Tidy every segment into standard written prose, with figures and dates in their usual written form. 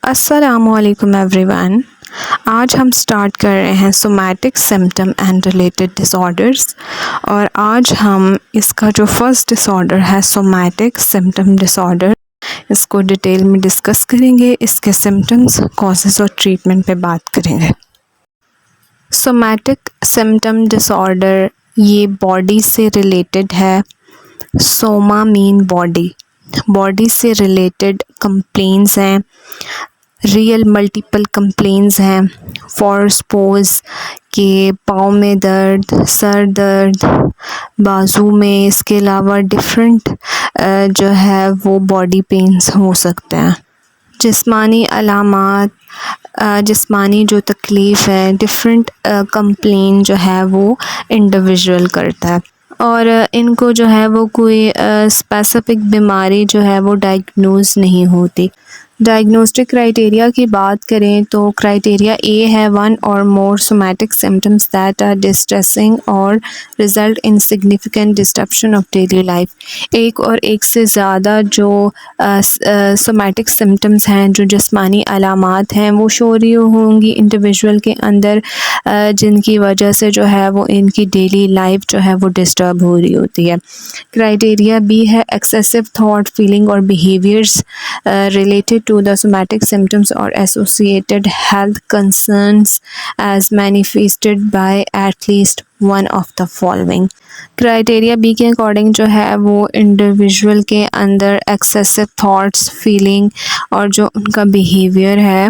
अस्सलामुअलैकुम एवरीवन। आज हम स्टार्ट कर रहे हैं somatic symptom and related disorders और आज हम इसका जो फर्स्ट डिसऑर्डर है सोमैटिक सिम्टम डिसऑर्डर, इसको डिटेल में डिस्कस करेंगे। इसके सिम्टम्स, कॉजेज़ और ट्रीटमेंट पे बात करेंगे। सोमैटिक सिम्टम डिसऑर्डर ये बॉडी से रिलेटेड है। सोमा मीन बॉडी से रिलेटेड कंप्लेंट्स हैं, रियल मल्टीपल कंप्लेंट्स हैं। फॉर सपोज कि पाँव में दर्द, सर दर्द, बाजू में, इसके अलावा डिफरेंट जो है वो बॉडी पेन्स हो सकते हैं। जिस्मानी अलामात, जिस्मानी जो तकलीफ़ है, डिफरेंट कंप्लेन जो है वो इंडिविजुअल करता है और इनको जो है वो कोई स्पेसिफ़िक बीमारी जो है वो डायग्नोज नहीं होती। डायग्नोस्टिक क्राइटेरिया की बात करें तो क्राइटेरिया ए है 1 or more somatic symptoms that are distressing or result in significant disruption of daily life. एक और एक से ज़्यादा जो सोमैटिक सिम्टम्स हैं, जो जिस्मानी अलामात हैं, वो शो रही होंगी इंडिविजुअल के अंदर, जिनकी वजह से जो है वो इनकी डेली लाइफ जो है वो डिस्टर्ब हो रही होती है। क्राइटेरिया बी है एक्सेसिव थॉट, फीलिंग और behaviours related to the somatic symptoms or associated health concerns as manifested by at least one of the following। Criteria B के अकॉर्डिंग जो है वो इंडिविजुअल के अंदर एक्सेसिव थॉट्स, फीलिंग और जो उनका बिहेवियर है,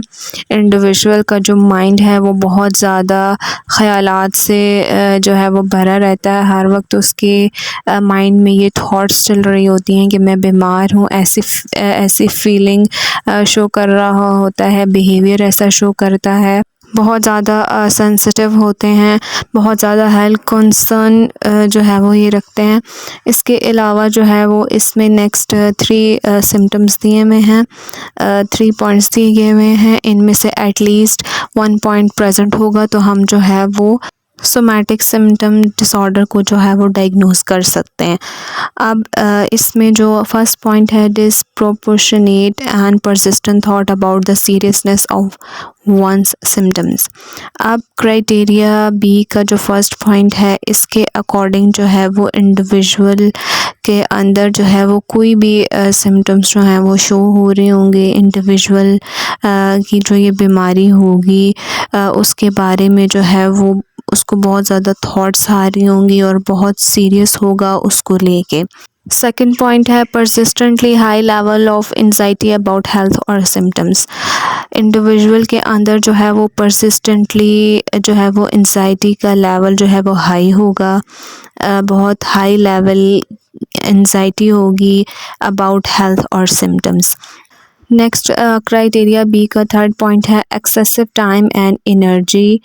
इंडिविजुअल का जो माइंड है वो बहुत ज़्यादा ख़यालात से जो है वो भरा रहता है। हर वक्त उसके माइंड में ये थॉट्स चल रही होती हैं कि मैं बीमार हूँ, ऐसी फीलिंग शो कर रहा होता है, बिहेवियर ऐसा शो करता है। बहुत ज़्यादा सेंसिटिव होते हैं, बहुत ज़्यादा हेल्थ कंसर्न जो है वो ये रखते हैं। इसके अलावा जो है वो इसमें नेक्स्ट 3 सिम्टम्स दिए हुए हैं, 3 पॉइंट्स दिए हुए हैं। इनमें से एटलीस्ट 1 पॉइंट प्रेजेंट होगा तो हम जो है वो सोमैटिक सिम्टम डिसऑर्डर को जो है वो डायग्नोज कर सकते हैं। अब इसमें जो फर्स्ट पॉइंट है disproportionate and persistent thought about the seriousness of one's symptoms. अब क्राइटेरिया बी का जो फर्स्ट पॉइंट है, इसके अकॉर्डिंग जो है वो इंडिविजुअल के अंदर जो है वो कोई भी सिम्टम्स जो हैं वो शो हो रहे होंगे, इंडिविजुअल की जो ये बीमारी होगी उसके बारे में जो है वो उसको बहुत ज़्यादा थॉट्स आ रही होंगी और बहुत सीरियस होगा उसको लेके। सेकंड पॉइंट है persistently high level of anxiety about health और सिम्टम्स। इंडिविजुअल के अंदर जो है वो परसिस्टेंटली जो है वो एंजाइटी का लेवल जो है वो हाई होगा, बहुत हाई लेवल एंजाइटी होगी अबाउट हेल्थ और सिम्टम्स। नेक्स्ट क्राइटेरिया बी का थर्ड पॉइंट है excessive time and energy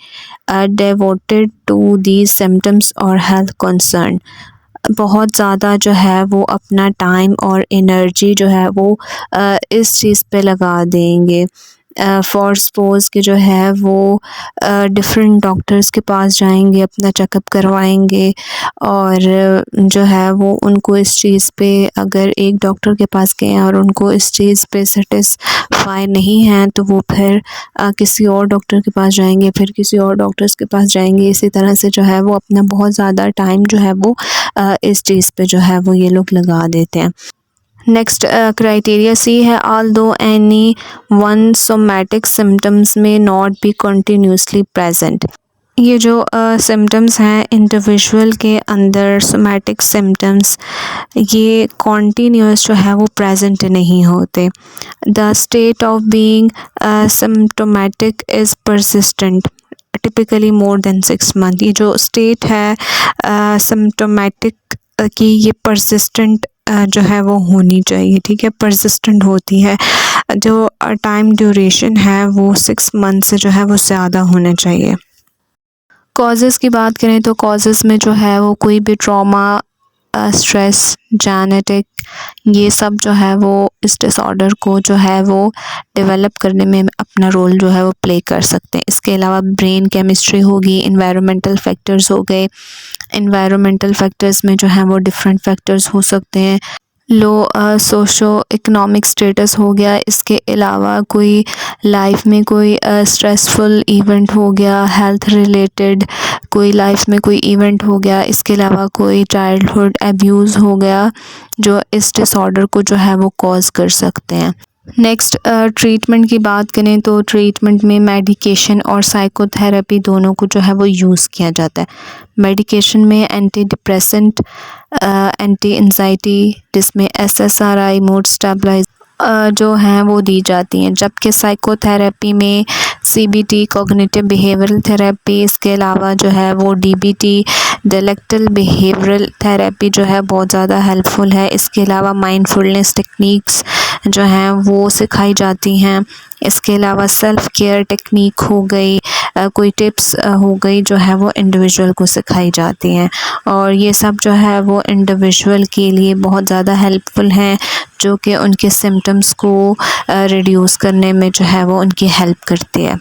devoted to these symptoms और हेल्थ कंसर्न। बहुत ज़्यादा जो है वो अपना टाइम और एनर्जी जो है वो इस चीज़ पे लगा देंगे। फॉर सपोज कि जो है वो डिफरेंट डॉक्टर्स के पास जाएंगे, अपना चेकअप करवाएंगे और जो है वो उनको इस चीज़ पे, अगर एक डॉक्टर के पास गए और उनको इस चीज़ पे सेटिस्फाई नहीं हैं तो वो फिर किसी और डॉक्टर के पास जाएंगे, फिर किसी और डॉक्टर्स के पास जाएंगे। इसी तरह से जो है वो अपना बहुत ज़्यादा टाइम जो है वो इस चीज़ पे जो है वो ये लोग लगा देते हैं। नेक्स्ट क्राइटेरिया सी है although any one somatic symptoms में नॉट बी कंटिन्यूसली प्रेजेंट। ये जो सिम्टम्स हैं इंडिविजुअल के अंदर, सोमैटिक सिम्टम्स, ये कॉन्टीन्यूस जो है वो प्रेजेंट नहीं होते। The state of being symptomatic is persistent typically more than 6 month. ये जो स्टेट है सिम्टोमेटिक की, ये परसिस्टेंट जो है वो होनी चाहिए, ठीक है, परसिस्टेंट होती है। जो टाइम ड्यूरेशन है वो 6 मंथ से जो है वो ज़्यादा होना चाहिए। कॉजेज़ की बात करें तो कॉजेज़ में जो है वो कोई भी ट्रॉमा, स्ट्रेस, जेनेटिक, ये सब जो है वो इस डिसऑर्डर को जो है वो डेवलप करने में अपना रोल जो है वो प्ले कर सकते हैं। इसके अलावा ब्रेन केमिस्ट्री होगी, इन्वायरमेंटल फैक्टर्स हो गए। इन्वायरमेंटल फैक्टर्स में जो है वो डिफरेंट फैक्टर्स हो सकते हैं लो सोशो इकोनॉमिक स्टेटस हो गया, इसके अलावा कोई लाइफ में कोई स्ट्रेसफुल इवेंट हो गया, हेल्थ रिलेटेड कोई लाइफ में कोई इवेंट हो गया, इसके अलावा कोई चाइल्डहुड एब्यूज़ हो गया जो इस डिसऑर्डर को जो है वो कॉज कर सकते हैं। नेक्स्ट ट्रीटमेंट की बात करें तो ट्रीटमेंट में मेडिकेशन और साइकोथेरेपी दोनों को जो है वो यूज़ किया जाता है। मेडिकेशन में एंटी डिप्रेसेंट, एंटी एंजाइटी जिसमें SSRI, मूड स्टेबलाइज जो हैं वो दी जाती हैं, जबकि साइकोथेरेपी में CBT, कॉग्निटिव बिहेवियरल थेरेपी, इसके अलावा जो है वो DBT, डायलेक्टल बिहेवियरल थेरेपी जो है बहुत ज़्यादा हेल्पफुल है। इसके अलावा माइंडफुलनेस टेक्निक्स जो हैं वो सिखाई जाती हैं। इसके अलावा सेल्फ़ केयर टेक्निक हो गई, कोई टिप्स हो गई जो है वो इंडिविजुअल को सिखाई जाती हैं, और ये सब जो है वो इंडिविजुअल के लिए बहुत ज़्यादा हेल्पफुल हैं, जो कि उनके सिम्टम्स को रिड्यूस करने में जो है वो उनकी हेल्प करती है।